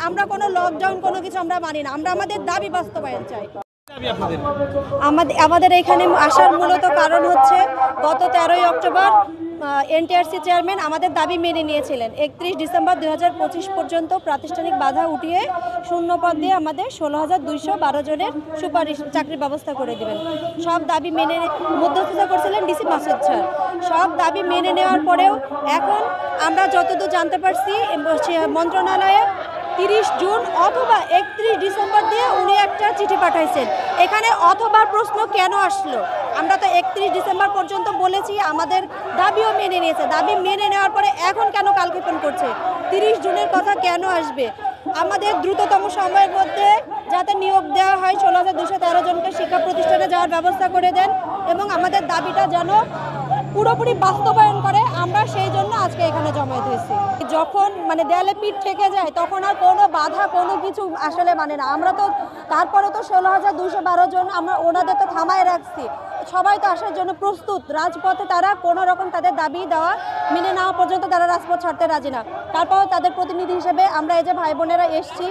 আমরা কোনো লকডাউন কোনো কিছু আমরা মানি না। আমরা আমাদের দাবি বাস্তবায়ন চাই। আমাদের এখানে আসার মূলত কারণ হচ্ছে গত 13ই অক্টোবর এনটিআরসি চেয়ারম্যান আমাদের দাবি মেনে নিয়েছিলেন। 31 ডিসেম্বর 2025 পর্যন্ত প্রাতিষ্ঠানিক বাধা উঠিয়ে শূন্য পদ দিয়ে আমাদের 16,212 জনের সুপারিশ চাকরির ব্যবস্থা করে দেবেন। সব দাবি মেনে মধ্যস্থতা করছিলেন ডিসি মাসুদ স্যার। সব দাবি মেনে নেওয়ার পরেও এখন আমরা যতদূর জানতে পারছি মন্ত্রণালয়ে 30 জুন অথবা 31 ডিসেম্বর দিয়ে উনি একটা চিঠি পাঠাইছেন। এখানে অথবা প্রশ্ন কেন আসলো? আমরা তো 31 ডিসেম্বর পর্যন্ত বলেছি, আমাদের দাবিও মেনে নিয়েছে। দাবি মেনে নেওয়ার পরে এখন কেন কালক্ষেপণ করছে? 30 জুনের কথা কেন আসবে? আমাদের দ্রুততম সময়ের মধ্যে যাতে নিয়োগ দেওয়া হয় 16,213 জনকে শিক্ষা প্রতিষ্ঠানে যাওয়ার ব্যবস্থা করে দেন এবং আমাদের দাবিটা যেন পুরোপুরি বাস্তবায়ন করে, আমরা সেই জন্য আজকে এখানে জমায়েত হয়েছি। যখন দেয়ালে পিঠ ঠেকে যায় তখন আর কোনো বাধা কোনো কিছু আসলে না। আমরা তো তারপরে তো 16,212 জন আমরা ওনাদের তো থামায় রাখছি। সবাই তো আসার জন্য প্রস্তুত। রাজপথে তারা কোনো রকম তাদের দাবি দেওয়া মেনে নেওয়া পর্যন্ত তারা রাজপথ ছাড়তে রাজি না। তারপরও তাদের প্রতিনিধি হিসেবে আমরা এই যে ভাই বোনেরা এসছি,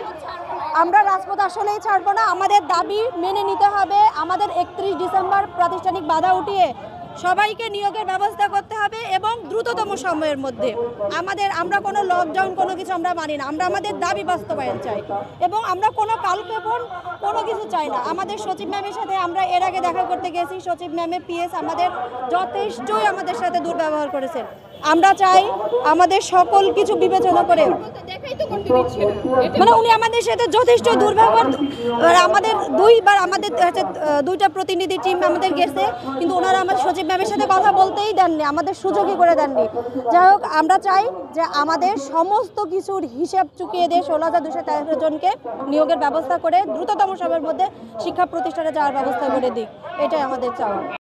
আমরা রাজপথ আসলেই ছাড়বো না। আমাদের দাবি মেনে নিতে হবে। আমাদের 31 ডিসেম্বর প্রাতিষ্ঠানিক বাধা উঠিয়ে সবাইকে নিয়োগের ব্যবস্থা করতে হবে এবং দ্রুততম সময়ের মধ্যে। আমরা কোনো লকডাউন কোনো কিছু আমরা মানি না। আমরা আমাদের দাবি বাস্তবায়ন চাই এবং আমরা কোনো কালক্ষেপণ কোনো কিছু চাই না। আমাদের সচিব ম্যামের সাথে আমরা এর আগে দেখা করতে গেছি। সচিব ম্যামে পিএস আমাদের যথেষ্টই আমাদের সাথে দুর্ব্যবহার করেছেন। আমরা চাই আমাদের সকল কিছু বিবেচনা করে উনি আমাদের সাথে যথেষ্ট দুর্ব্যবহার। আমাদের দুইটা প্রতিনিধি টিম আমাদের গেছে, কিন্তু ওনারা আমাদের সচিব ম্যামের সাথে কথা বলতেই দেননি, আমাদের সুযোগই করে দেননি। যাই হোক, আমরা চাই যে আমাদের সমস্ত কিছুর হিসাব চুকিয়ে দিয়ে 16,213 জনকে নিয়োগের ব্যবস্থা করে দ্রুততম সময়ের মধ্যে শিক্ষা প্রতিষ্ঠানে যাওয়ার ব্যবস্থা করে দিক। এটাই আমাদের চাওয়া।